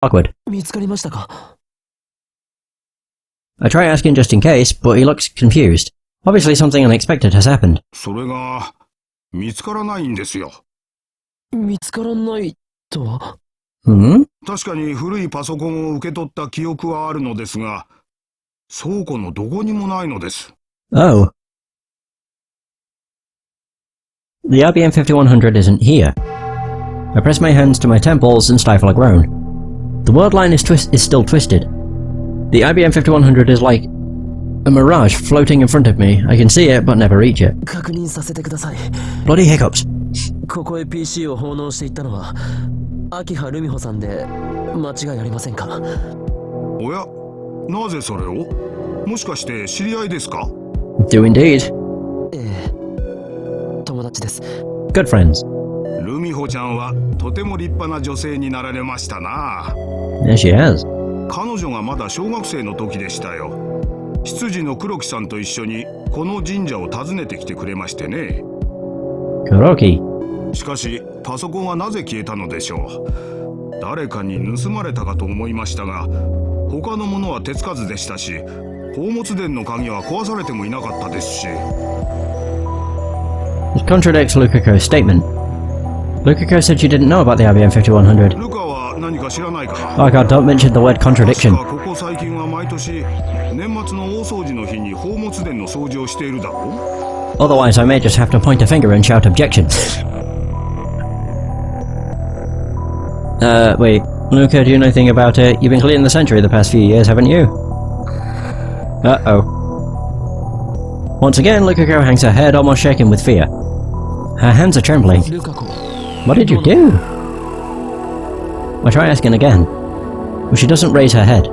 Awkward. 見つかりましたか? I try asking just in case, but he looks confused. Obviously something unexpected has happened. それが見つからないんですよ。見つからないとは? Hmm? 確かに古いパソコンを受け取った記憶はあるのですが、倉庫のどこにもないのです。Oh. The IBM 5100 isn't here. I press my hands to my temples and stifle a groan. The word line is still twisted. The IBM 5100 is like a mirage floating in front of me. I can see it, but never reach it. 確認させてください。 Bloody hiccups. ここへ PC を奉納していったのは秋葉ルミホさんで間違いありませんか? おや、なぜそれを? もしかして知り合いですか? Do indeed. 友達です。 Good friends. ルミホちゃんはとても立派な女性になられましたな。 There she has. 彼女がまだ小学生の時でしたよ。執事の黒木さんと一緒にこの神社を訪ねてきてくれましてね。Kuroki. しかしパソコンはなぜ消えたのでしょう。誰かに盗まれたかと思いましたが、他のものは手つかずでしたし、宝物殿の鍵は壊されてもいなかったですし。 This contradicts Lukako's statement. Lukako said she didn't know about the IBM 5100. ルカは何か知らないかな? Oh god, don't mention the word contradiction. 確かここ最近は毎年年末の大掃除の日に宝物殿の掃除をしているだろう? Otherwise I may just have to point a finger and shout objection. Wait. Luka, do you know anything about it? You've been cleaning the sanctuary the past few years, haven't you? Uh-oh. Once again, Lukako hangs her head, almost shaking with fear. Her hands are trembling. What did you do? I try asking again, but she doesn't raise her head.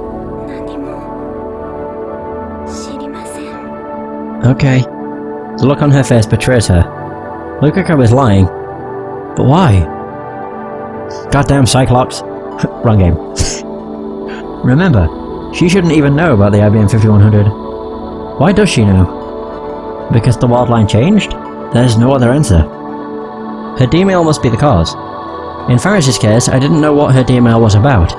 Okay. The look on her face betrays her. Lukako is lying. But why? Goddamn Cyclops. Wrong game. Remember, she shouldn't even know about the IBM 5100. Why does she know? Because the world line changed? There's no other answer. Her D-mail must be the cause. In Faris's case, I didn't know what her D-mail was about.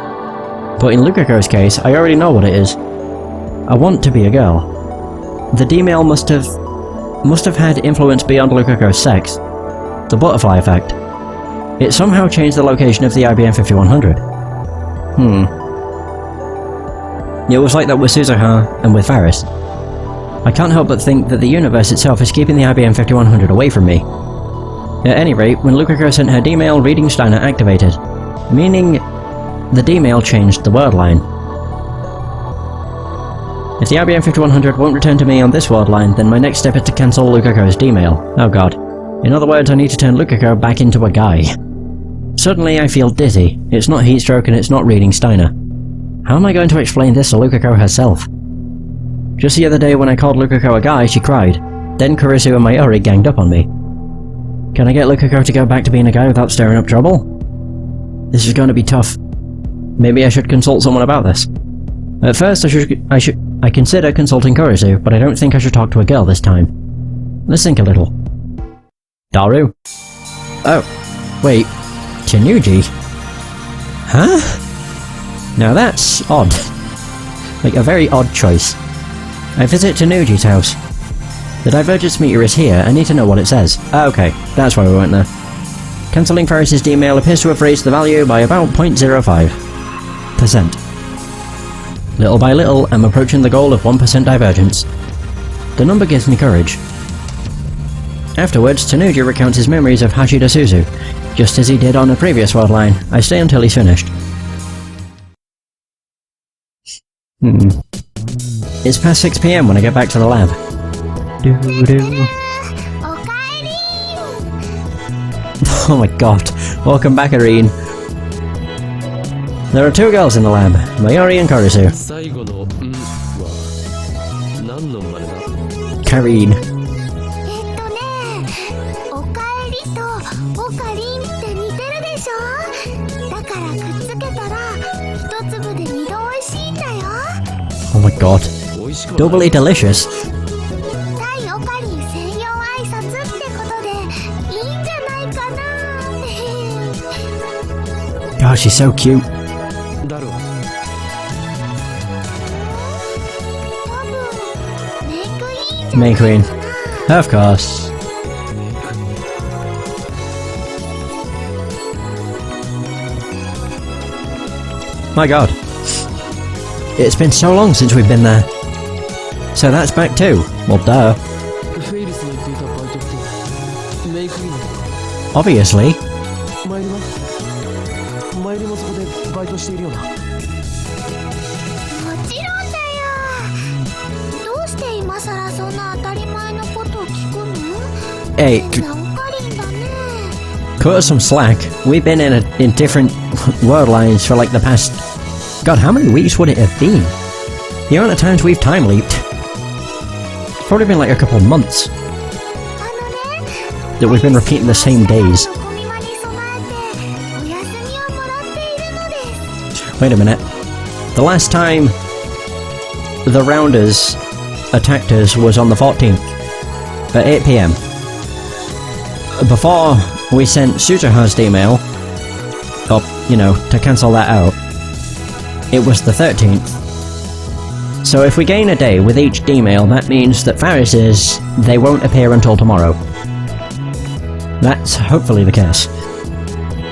But in Lukako's case, I already know what it is. I want to be a girl. The D-mail must have had influence beyond Lukako's sex. The butterfly effect. It somehow changed the location of the IBM 5100. It was like that with Suzuha and with Faris. I can't help but think that the universe itself is keeping the IBM 5100 away from me. At any rate, when Lukako sent her D-mail, reading Steiner activated, meaning the D-mail changed the word line. If the IBM 5100 won't return to me on this word line, then my next step is to cancel Lukako's D-mail. Oh god. In other words, I need to turn Lukako back into a guy. Suddenly I feel dizzy. It's not heatstroke and it's not reading Steiner. How am I going to explain this to Lukako herself? Just the other day when I called Lukako a guy, she cried. Then Kurisu and Mayuri ganged up on me. Can I get Lukako to go back to being a guy without stirring up trouble? This is going to be tough. Maybe I should consult someone about this. At first I consider consulting Kurisu, but I don't think I should talk to a girl this time. Let's think a little. Daru? Oh, wait. Tanuji? Huh? Now that's odd. Like a very odd choice. I visit Tanuji's house. The divergence meter is here, I need to know what it says. Okay, that's why we went there. Cancelling Faris's D-mail appears to have raised the value by about 0.05%. Little by little, I'm approaching the goal of 1% divergence. The number gives me courage. Afterwards, Tanuji recounts his memories of Hashida Suzu, just as he did on a previous world line. I stay until he's finished. It's past 6 PM when I get back to the lab. Oh my god. Welcome back, Irene. There are 2 girls in the lab, Mayuri and Kurisu. Karine. Oh my god. Doubly delicious. God, she's so cute. ろう。May Queen. Of course. My god. It's been so long since we've been there. So that's back too. Well, duh. フェイリスの言っていたバイトってメイクインだ。 Obviously. マイリもそこでバイトしているよな。もちろんだよ。どうして今さらそんな当たり前のことを聞くの？ Hey, 変なおかりんだね。 cut us some slack. We've been in different world lines for like the past... God, how many weeks would it have been? The amount of times we've time leaped. It's probably been like a couple of months あのね、 that we've been repeating the same days. ファミマに備えてお休みをもらっているのです。 Wait a minute. The last time the Rounders attacked us was on the 14th at 8 PM. Before we sent Suzuha's email up, you know, to cancel that out, it was the 13th. So if we gain a day with each email, that means that Faris's, they won't appear until tomorrow. That's hopefully the case.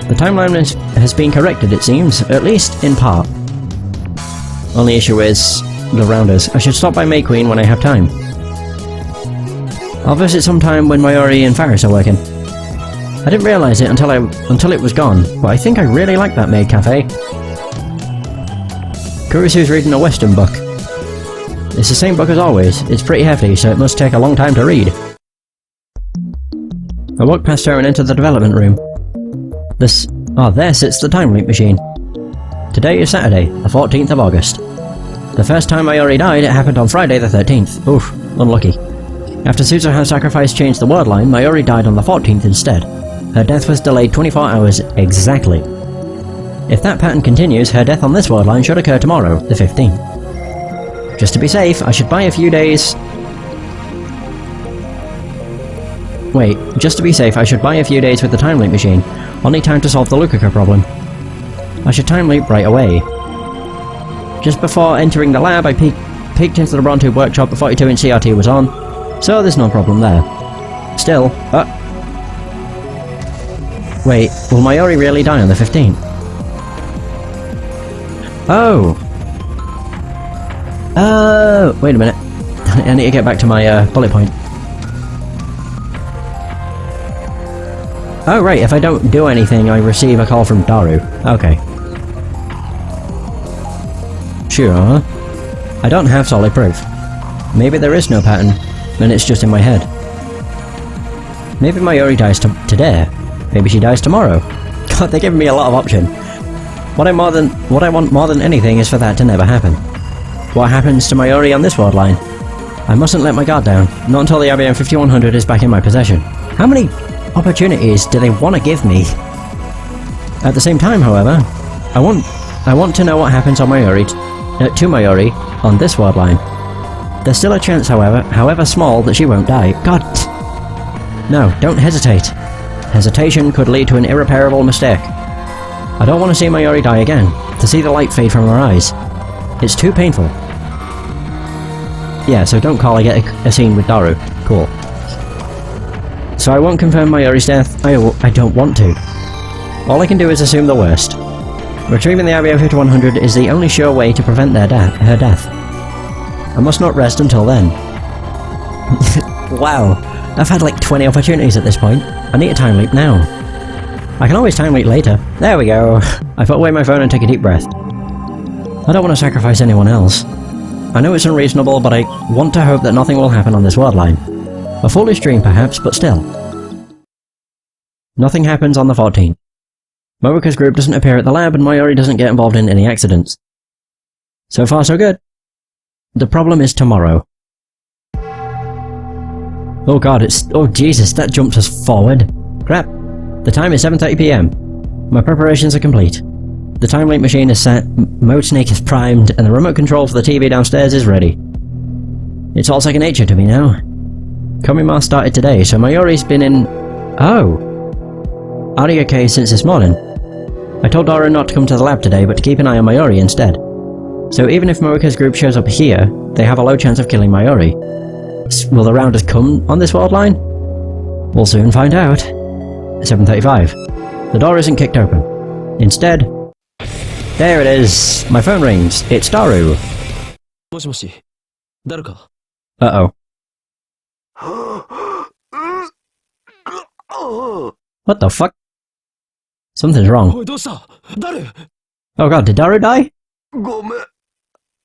The timeline has been corrected, it seems, at least in part. Only issue is the Rounders. I should stop by May Queen when I have time. I'll visit sometime when Mayuri and Faris are working. I didn't realise it until it was gone, but I think I really like that maid cafe. Kurisu's reading a Western book. It's the same book as always. It's pretty heavy, so it must take a long time to read. I walked past her and entered the development room. There sits the time leap machine. Today is Saturday, the 14th of August. The first time Mayuri died, it happened on Friday the 13th. Oof, unlucky. After Suzuha's sacrifice changed the word line, Mayuri died on the 14th instead. Her death was delayed 24 hours exactly. If that pattern continues, her death on this word line should occur tomorrow, the 15th. Just to be safe, I should buy a few days... Wait, just to be safe, I should buy a few days with the time leap machine. I'll need time to solve the Lukaka problem. I should time leap right away. Just before entering the lab, I peeked into the Bronto workshop. The 42-inch CRT was on, so there's no problem there. Still, wait, will Mayuri really die on the 15th? Oh! Wait a minute. I need to get back to my bullet point. Oh right, if I don't do anything, I receive a call from Daru. Okay. Sure. I don't have solid proof. Maybe there is no pattern, and it's just in my head. Maybe Mayuri dies today. Maybe she dies tomorrow. God, they're giving me a lot of option. What I want more than anything is for that to never happen. What happens to Mayuri on this world line? I mustn't let my guard down, not until the IBM 5100 is back in my possession. How many opportunities do they want to give me? At the same time, however, I want to know what happens on Mayuri to Mayuri on this world line. There's still a chance, however small, that she won't die. God! No, don't hesitate. Hesitation could lead to an irreparable mistake. I don't want to see Mayuri die again, to see the light fade from her eyes. It's too painful. Yeah, so don't call, I get a scene with Daru. Cool. So I won't confirm Mayuri's death. I don't want to. All I can do is assume the worst. Retrieving the IBM 5100 is the only sure way to prevent her death. I must not rest until then. Wow, I've had like 20 opportunities at this point. I need a time leap now. I can always time leap later. There we go. I put away my phone and take a deep breath. I don't want to sacrifice anyone else. I know it's unreasonable, but I want to hope that nothing will happen on this world line. A foolish dream perhaps, but still. Nothing happens on the 14th. Momoka's group doesn't appear at the lab and Mayuri doesn't get involved in any accidents. So far so good. The problem is tomorrow. Oh god, oh Jesus, that jumps us forward. Crap. The time is 7:30 PM. My preparations are complete. The time leap machine is set, Mode Snake is primed, and the remote control for the TV downstairs is ready. It's all second nature to me now. Komima started today, so Mayuri's been in... Oh! Audio case since this morning. I told Dara not to come to the lab today, but to keep an eye on Mayuri instead. So even if Marika's group shows up here, they have a low chance of killing Mayuri. Will the rounders come on this world line? We'll soon find out. 7:35. The door isn't kicked open. Instead... There it is! My phone rings. It's Daru. もしもし、誰か Uh-oh. What the fuck? Something's wrong. おい、どうした誰 Oh god, did Daru die? ごめん。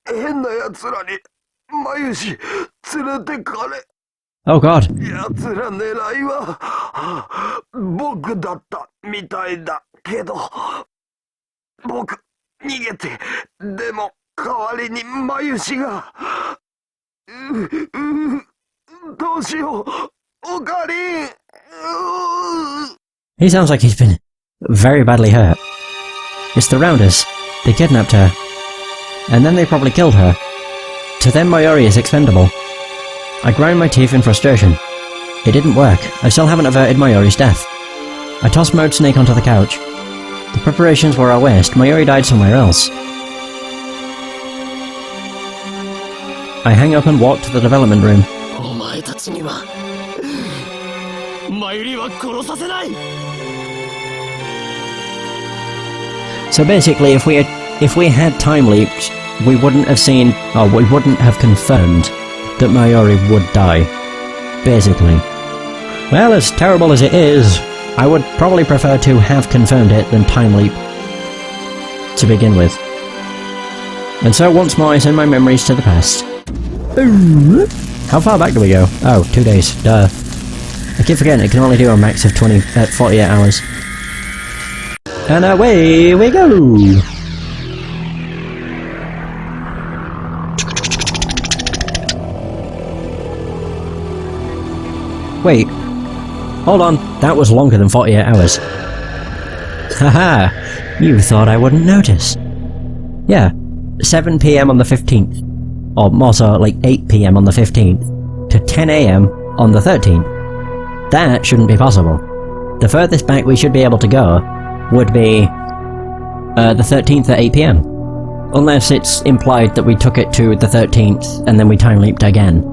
変な奴らに、眉し、連れてかれ。Oh god. 奴ら狙いは、僕だったみたいだけど、僕、逃げて、でも、代わりに眉しが、どうしよう、おかりん。He sounds like he's been very badly hurt. It's the rounders. They kidnapped her. And then they probably killed her. To them Mayuri is expendable. I grind my teeth in frustration. It didn't work. I still haven't averted Mayuri's death. I tossed Mode Snake onto the couch. The preparations were a waste. Mayuri died somewhere else. I hang up and walk to the development room. お前たちにはマユリは殺させない So basically, if we had time leaps, we wouldn't have seen, or we wouldn't have confirmed that Mayuri would die. Basically. Well, as terrible as it is, I would probably prefer to have confirmed it than time leap to begin with. And so once more I send my memories to the past. How far back do we go? Oh, 2 days. Duh. I keep forgetting it can only do a max of 48 hours. And away we go! Wait. Hold on, that was longer than 48 hours. Haha, you thought I wouldn't notice. Yeah, 7 PM on the 15th. Or more so, like 8 PM on the 15th. To 10 AM on the 13th. That shouldn't be possible. The furthest back we should be able to go would be the 13th at 8 PM. Unless it's implied that we took it to the 13th and then we time leaped again.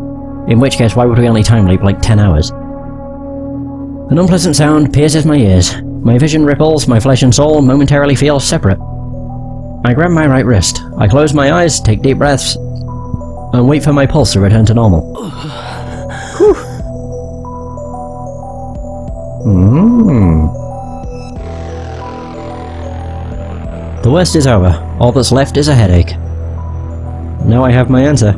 In which case, why would we only time leap like 10 hours? An unpleasant sound pierces my ears. My vision ripples, my flesh and soul momentarily feel separate. I grab my right wrist. I close my eyes, take deep breaths, and wait for my pulse to return to normal. Whew. The worst is over. All that's left is a headache. Now I have my answer.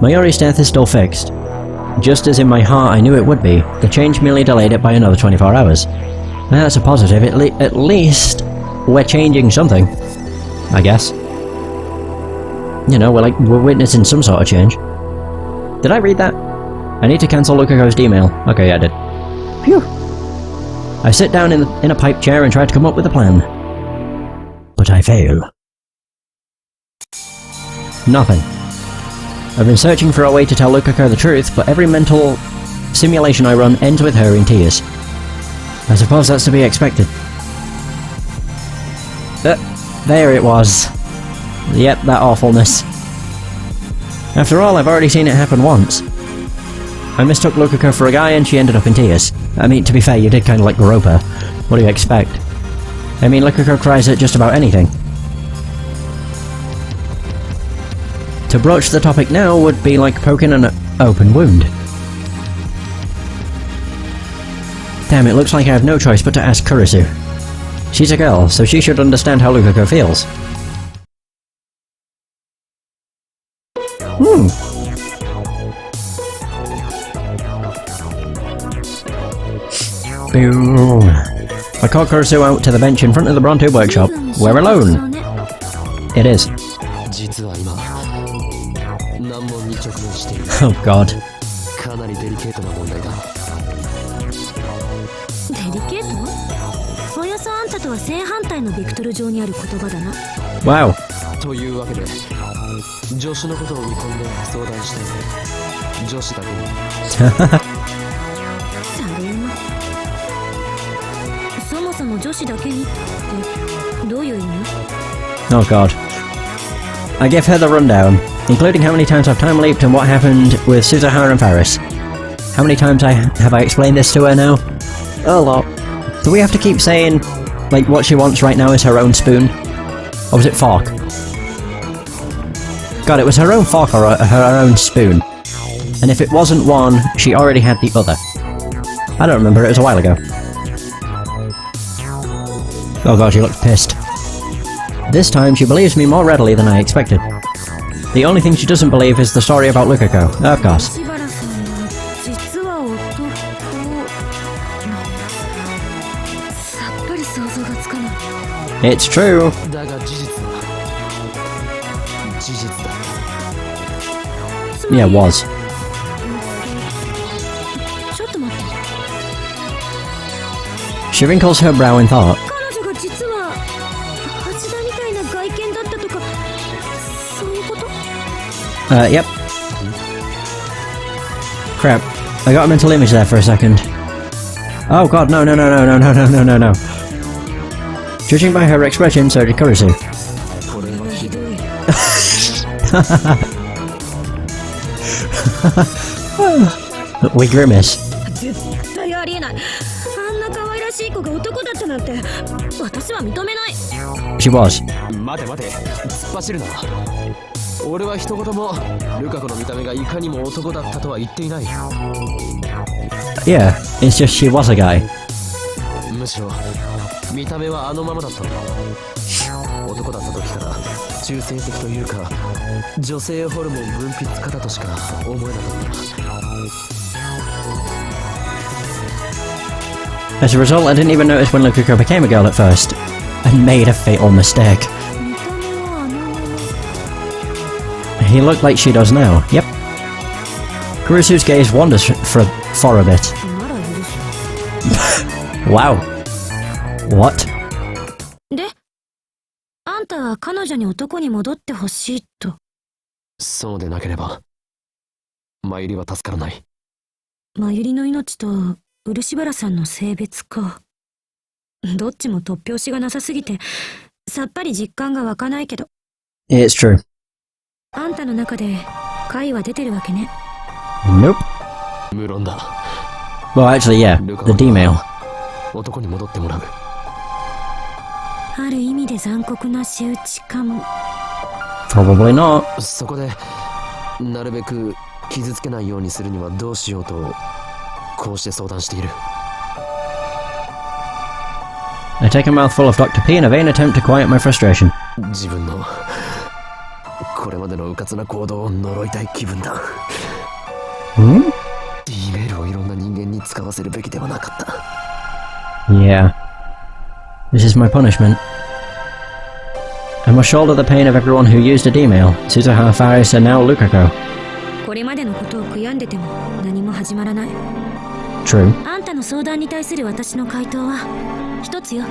Mayuri's death is still fixed. Just as in my heart I knew it would be, the change merely delayed it by another 24 hours. That's a positive. At least we're changing something. I guess. You know, we're witnessing some sort of change. Did I read that? I need to cancel Lukako's email. Okay, yeah, I did. Phew. I sit down in a pipe chair and try to come up with a plan. But I fail. Nothing. I've been searching for a way to tell Lukako the truth, but every mental simulation I run ends with her in tears. I suppose that's to be expected. There it was. Yep, that awfulness. After all, I've already seen it happen once. I mistook Lukako for a guy and she ended up in tears. I mean, to be fair, you did kind of like grope her. What do you expect? I mean, Lukako cries at just about anything. To broach the topic now would be like poking an open wound. Damn, it looks like I have no choice but to ask Kurisu. She's a girl, so she should understand how Lukako feels. Boom. I called Kurisu out to the bench in front of the Bronto workshop. We're alone. It is. 実は今難問に直面している Oh god. かなりデリケートな問題だデリケート？およそあんたとは正反対のベクトル上にある言葉だな。 Wow. というわけで助手のことを見込んで相談したい女子だけにそれもそもそも女子だけにってどういう意味？ Oh god. I give her the rundown, including how many times I've time leaped and what happened with Suzuha and Faris. How many times have I explained this to her now? A lot. Do we have to keep saying, like, what she wants right now is her own spoon? Or was it fork? God, it was her own fork or her own spoon. And if it wasn't one, she already had the other. I don't remember, it was a while ago. Oh god, she looked pissed. This time she believes me more readily than I expected. The only thing she doesn't believe is the story about Lukako, of course. It's true! だが事実は事実だ。 Yeah, it was. ちょっと待って。 She wrinkles her brow in thought. 彼女が実は橋田みたいな外見だったとか、そういうこと？ Yep. Crap. I got a mental image there for a second. Oh god, no. Judging by her expression, so did Kurisu. これはひどい。 We grimace. 絶対ありえない。あんな可愛らしい子が男だったなんて、私は認めない。 She was. 待て待て、突っ走るな。俺は一言もルカ子の見た目がいかにも男だったとは言っていない。 Yeah, it's just she was a guy. むしろ見た目はあのままだったんだ。男だった時から中性的というか女性ホルモン分泌家だとしか思えなかった。 As a result, I didn't even notice when Lukako became a girl at first. I made a fatal mistake. 見た目はあのまま。 He looked like she does now. Yep. Kurisu's gaze wanders for a bit. なら許す。 Wow. What? で、あんたは彼女に男に戻ってほしいと。そうでなければマユリは助からない。マユリの命と漆原さんの性別か。どっちも突拍子がなさすぎてさっぱり実感が湧かないけど。 It's true. あんたの中で解は出てるわけね。 Nope. 無論だ。 Well, actually, yeah. The D-mail. 男に戻ってもらう。ある意味で残酷な仕打ちかも。 Probably not. そこでなるべく傷つけないようにするにはどうしようとこうして相談している。 I take a mouthful of Dr. P in a vain attempt to quiet my frustration. 自分のこれまでの迂闊な行動を呪いたい気分だ。 Hmm? D メールをいろんな人間に使わせるべきではなかった。 Yeah. This is my punishment. I must shoulder the pain of everyone who used a D-mail. Suzuha, Faris, and now Lukako. これまでのことを悔やんでても何も始まらない。 True. あんたの相談に対する私の回答は一つよ。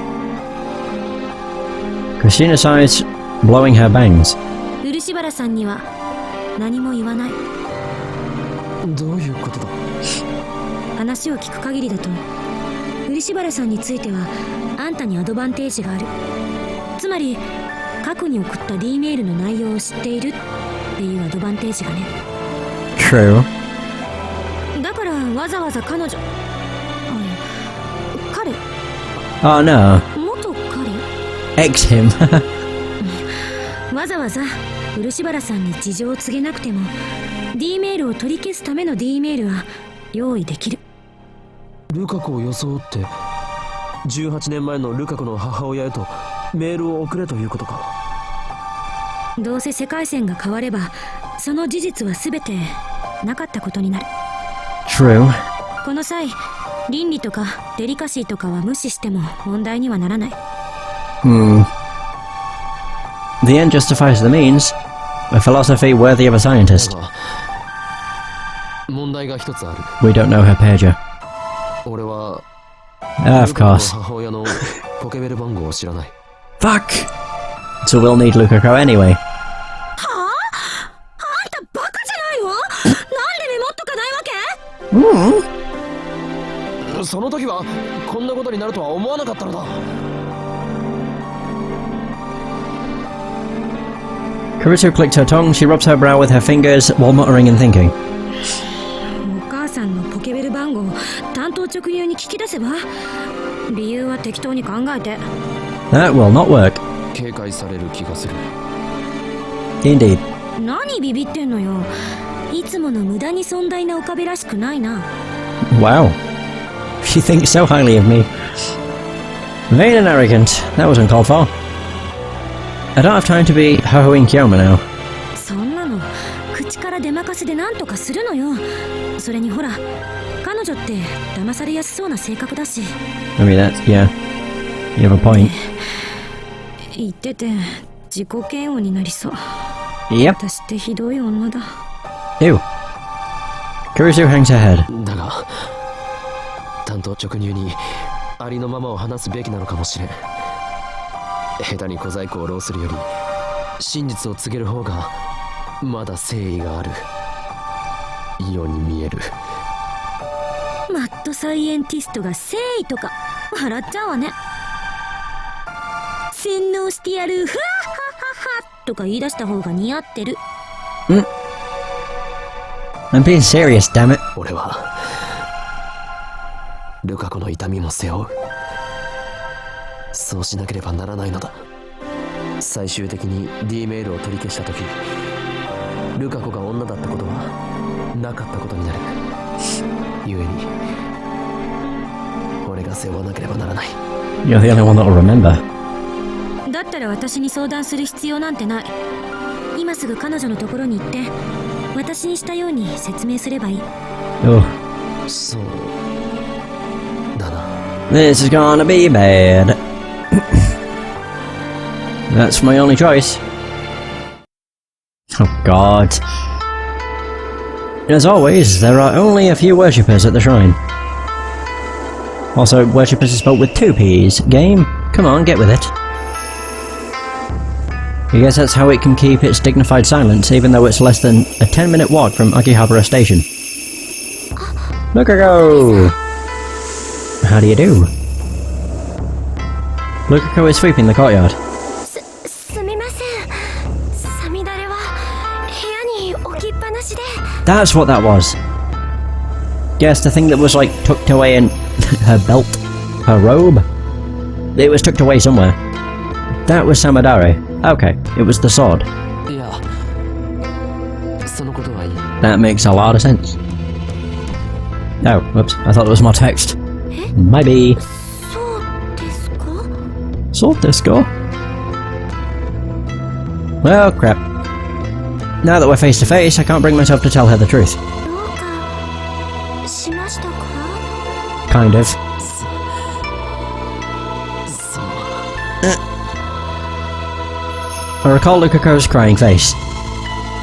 Christina sighs, blowing her bangs. 漆原さんには何も言わない。どういうことだ。話を聞く限りだと漆原さんについてはあんたにアドバンテージがある。つまり過去に送った D メールの内容を知っているっていうアドバンテージがね。 True. だからわざわざ彼女、彼、 Oh no. 元彼 X him. わざわざ漆原さんに事情を告げなくても D メールを取り消すための D メールは用意できる。ルカ子を装って18年前のルカ子の母親へとメールを送れということか。どうせ世界線が変わればその事実は全てなかったことになる。 True. この際倫理とかデリカシーとかは無視しても問題にはならない。 Hmm. The end justifies the means. A philosophy worthy of a scientist. だが問題が一つある。 We don't know her pager. 俺は Of ルカ course. 子の母親のポケベル番号を知らない。 Fuck! So we'll need Lukako anyway. はあ？あんたバカじゃないの？なんでメモっとかないわけ？その時はこんなことになるとは思わなかったのだ。Kurisu clicked her tongue, she rubs her brow with her fingers while muttering and thinking. お母さんのポケベル番号を単刀直入に聞き出せば？理由は適当に考えて。 That will not work. 警戒される気がする。 Indeed. 何ビビってんのよ。いつもの無駄に尊大な岡部らしくないな。 Wow. She thinks so highly of me. Vain and arrogant. That was uncalled for. I don't have time to be ho-hoing Kyoma now. そんなの口から出まかせで何とかするのよ。それにほら、彼女って騙されやすそうな性格だし。 I mean, that's, yeah. You have a point. 言ってて自己嫌悪になりそう。 Yep. 私ってひどい女だ。 Ew. Kurisu hangs her head. だが単刀直入にありのままを話すべきなのかもしれん。下手に小細工を浪するより真実を告げる方がまだ誠意があるように見える。マッドサイエンティストが誠意とか笑っちゃうわね。洗脳してやる、ふわっはっはっはとか言い出した方が似合ってる。 I'm being serious, damn it. 俺はルカ子の痛みも背負う。そうしなければならないのだ。最終的に D メールを取り消した時、ルカ子が女だったことはなかったことになる。故に俺が背負わなければならない。 You're the only one that'll remember. だったら私に相談する必要なんてない。今すぐ彼女のところに行って私にしたように説明すればいい。 Oh, そうだな。 this is gonna be bad. That's my only choice. Oh god. As always, there are only a few worshippers at the shrine. Also, worshippers is spelled with 2 P's. Game? Come on, get with it. I guess that's how it can keep its dignified silence, even though it's less than a 10-minute walk from Akihabara Station. Look her go! How do you do? Lukako is sweeping the courtyard. すみません。さみだれは部屋に置きっぱなしで。 That's what that was. Yes, the thing that was like tucked away in her belt, her robe. It was tucked away somewhere. That was Samadare. Okay, it was the sword. いや、そのことはいい。 That makes a lot of sense. Oh, whoops, I thought there was more text. Maybe. そうですか？ Sword disco? Well, crap. Now that we're face to face, I can't bring myself to tell her the truth. どうかしましたか？ Kind of. そう。 I recall Lukako's crying face.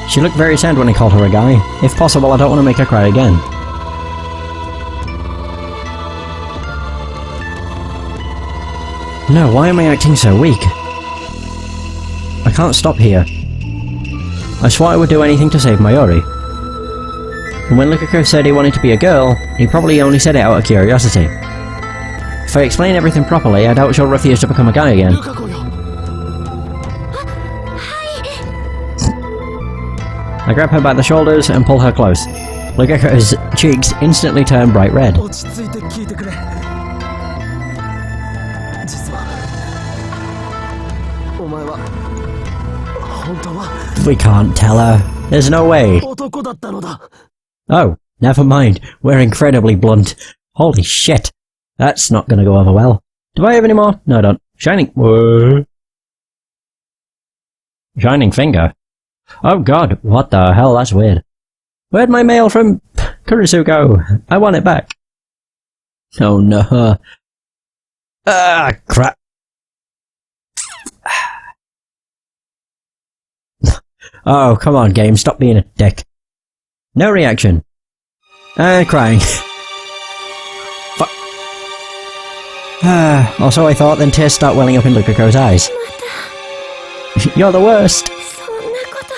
She looked very sad when I called her a guy. If possible, I don't want to make her cry again. No, why am I acting so weak? I can't stop here. I swore I would do anything to save Mayuri. And when Lukako said he wanted to be a girl, he probably only said it out of curiosity. If I explain everything properly, I doubt she'll refuse to become a guy again. ルカ子よ。 I grab her by the shoulders and pull her close. Lukako's cheeks instantly turn bright red. 落ち着いて聞いてくれ。実はお前は本当は We can't tell her. There's no way. 男だったのだ。 Oh, never mind. We're incredibly blunt. Holy shit. That's not gonna go over well. Do I have any more? No, I don't. Shining... Whoa. Shining finger? Oh god, what the hell, that's weird. Where'd my mail from Kurisu go? I want it back. Oh no. Ah, crap. Oh, come on game, stop being a dick. No reaction. Crying. Fuck. Or so I thought, then tears start welling up in Lukako's eyes. You're the worst. そんなこと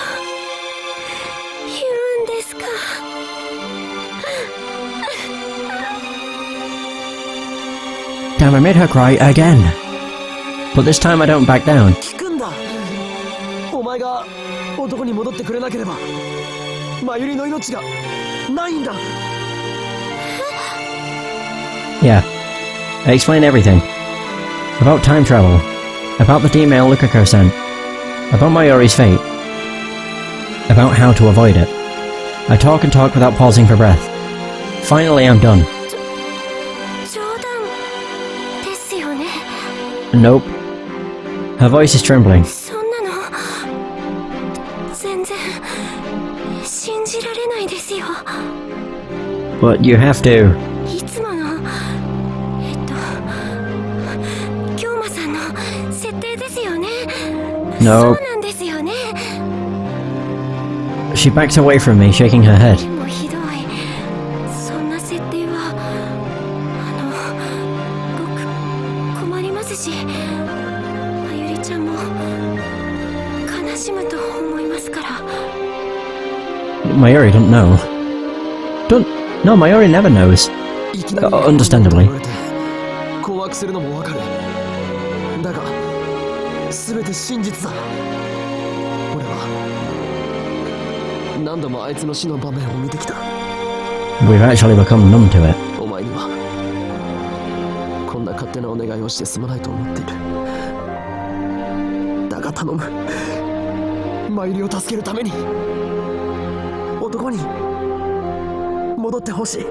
言うんですか？ Damn, I made her cry again. But this time I don't back down. 聞くんだ。お前前が男に戻ってくれなければ真由里の命がないんだ。 Yeah. I explained everything. About time travel. About the email Lukako sent. About Mayuri's fate. About how to avoid it. I talk and talk without pausing for breath. Finally, I'm done. 冗談ですよね。 Nope. Her voice is trembling. そんなの全然信じられないですよ。 But you have to. いつもの京馬さんの設定ですよね。 No. そうなんですよね。 She backs away from me, shaking her head. でもひどい。そんな設定は僕困りますし、まゆりちゃんも悲しむと思いますから。 Mayuri don't know. No, Mayuri never knows. いきなり Understandably. 言われて困惑するのもわかる。だが全て真実だ。俺は何度もあいつの死の場面を見てきた。 We've actually become numb to it. お前にはこんな勝手なお願いをしてすまないと思っている。だが頼む、真由里を助けるために男に戻ってほしい。冗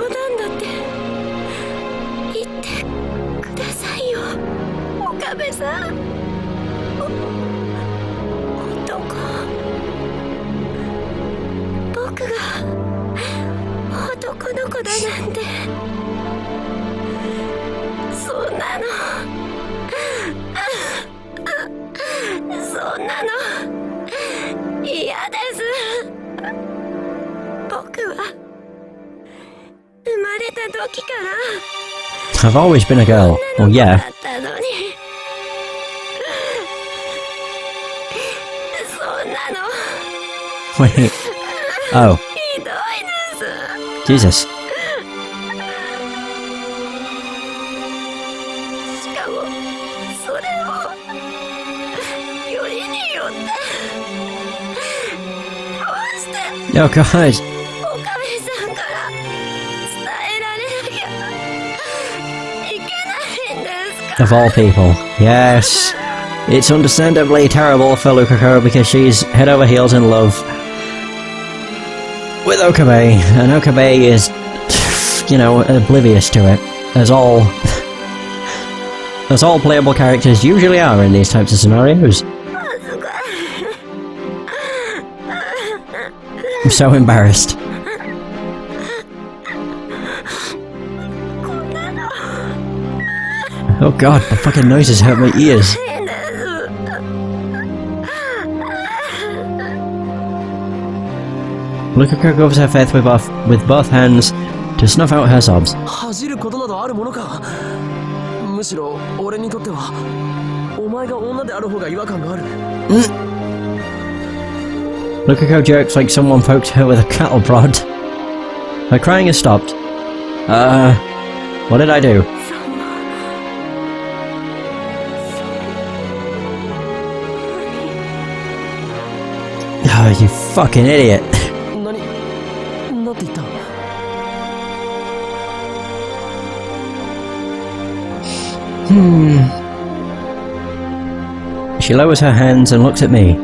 談だって言ってくださいよ、岡部さん。僕が男の子だなんて、そんなの嫌です。僕は生まれた時から I've always been a girl. Well, yeah. だったのに、そんなの Wait. Oh, ひどいです。 Jesus. しかもそれをよりによってどうして Oh, God. 岡部さんから伝えられなきゃいけないんですか。 Of all people. Yes. It's understandably terrible for Lukako because she's head over heels in love with Okabe, and Okabe is, you know, oblivious to it, as all playable characters usually are in these types of scenarios. I'm so embarrassed. Oh god, the fucking noises hurt my ears. Lukako covers her face with both hands to snuff out her sobs. 恥じることなどあるものか。むしろ俺にとってはお前が女である方が違和感がある。 Lukako jerks like someone poked her with a cattle prod. Her crying has stopped. What did I do? Oh, you fucking idiot. なんて言った？ She lowers her hands and looks at me.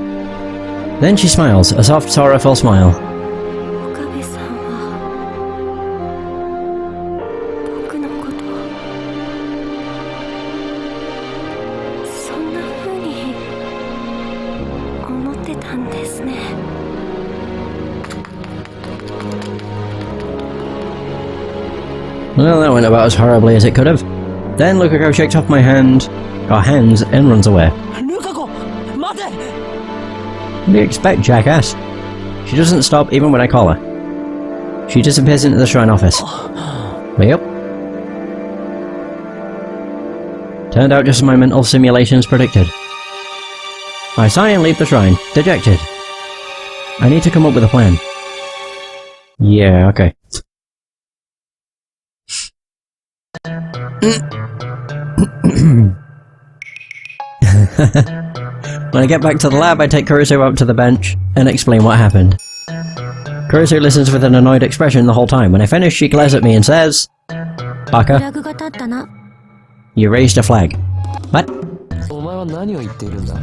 Then she smiles, a soft, sorrowful smile. 岡部さんは僕のことをそんな風に思ってたんですね。 Well, that went about as horribly as it could have. Then Lukako shakes off my hands, and runs away. ルカ子、待て！ What do you expect, jackass? She doesn't stop even when I call her. She disappears into the shrine office. Yep. Turned out just as my mental simulations predicted. I sigh and leave the shrine, dejected. I need to come up with a plan. Yeah, okay. When I get back to the lab, I take Kurusu up to the bench and explain what happened. Kurusu listens with an annoyed expression the whole time. When I finish, she glares at me and says, バカ フラグが立ったな。 You raised a flag. What? お前は何を言っているんだ。わ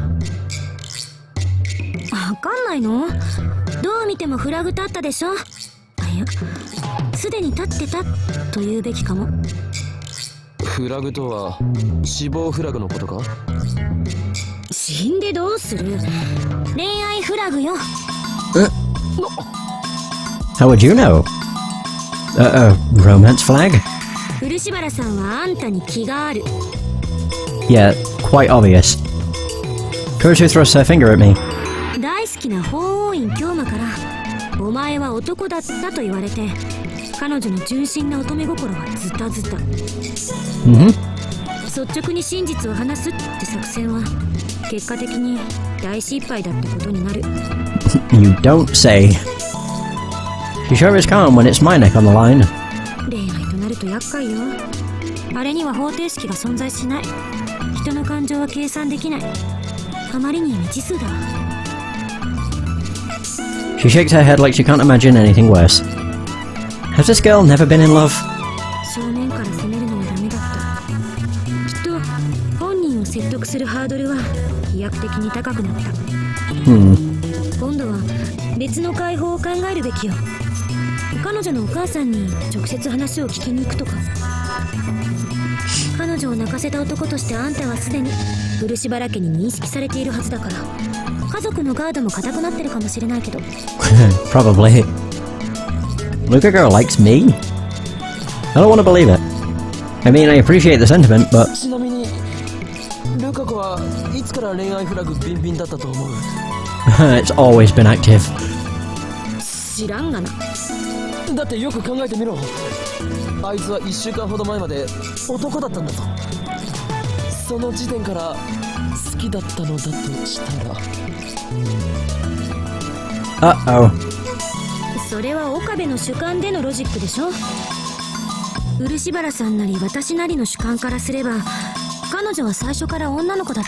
かんないの？どう見てもフラグ立ったでしょ。あ、いや、すでに立ってたと言うべきかも。フラグとは死亡フラグのことか？死んでどうする？恋愛フラグよ。How would you know? Romance flag? 漆原さんはあんたに気がある。 Yeah, quite obvious. Kurusu thrusts her finger at me. 大好きな法王院京馬からお前は男だったと言われて、彼女の純真な乙女心はズタズタ。率直に真実を話すって作戦は結果的に大失敗だったことになる。 You don't say. She sure is calm when it's my neck on the line. 恋愛となると厄介よ。あれには方程式が存在しない。人の感情は計算できない。あまりに未知数だ。 She shakes her head like she can't imagine anything worse. Has this girl never been in love? 正面から攻めるのはダメだった。きっと本人を説得するハードルは飛躍的に高くなった。今度は別の解放を考えるべきよ。彼女のお母さんに直接話を聞きに行くとか。彼女を泣かせた男としてあんたはすでに漆原家に認識されているはずだから、家族のガードも固くなってるかもしれないけど。 Probably. Luca girl likes me? I don't want to believe it. I mean, I appreciate the sentiment, but... ちなみにルカ子はいつから恋愛フラグビンビンだったと思う？ It's always been active. 知らんがな。だってよく考えてみろ。あいつは1週間ほど前まで男だったんだぞ。その時点から好きだったのだとしたら。Uh-oh. それは岡部の主観でのロジックでしょ。漆原さんなり私なりの主観からすれば、彼女は最初から女の子だっ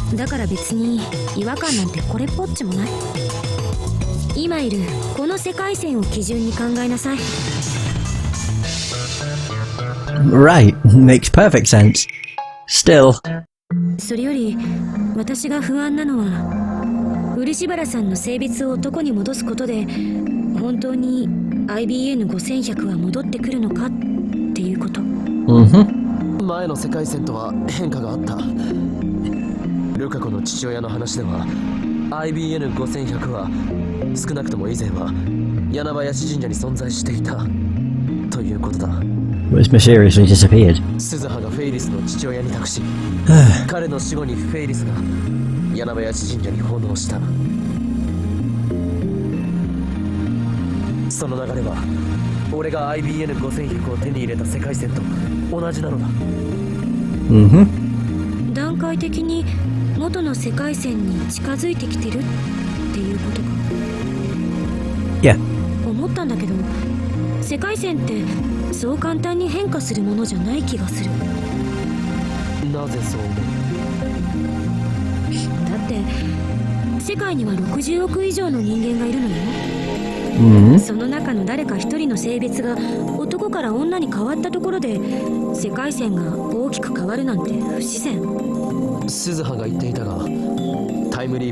た。だから別に違和感なんてこれっぽっちもない。今いるこの世界線を基準に考えなさい。 Right, makes perfect sense. Still. それより私が不安なのは、漆原さんの性別を男に戻すことで本当に IBN5100 は戻ってくるのかっていうこと。前の世界線とは変化があった。ルカ子の父親の話では IBN5100 は少なくとも以前は柳林神社に存在していたということだ。 It was mysteriously disappeared. 鈴葉がフェイリスの父親に託し彼の死後にフェイリスが柳林神社に奉納した。その流れは俺が IBN5100 を手に入れた世界線と同じなのだ。段階的に元の世界線に近づいてきてるっていうことか。 Yeah. 思ったんだけど、世界線ってそう簡単に変化するものじゃない気がする。なぜそう思う？だって世界には60億以上の人間がいるのよ。その中の誰か一人の性別が男から女に変わったところで世界線が大きく変わるなんて不自然。鈴葉が言っていたがタイムリープ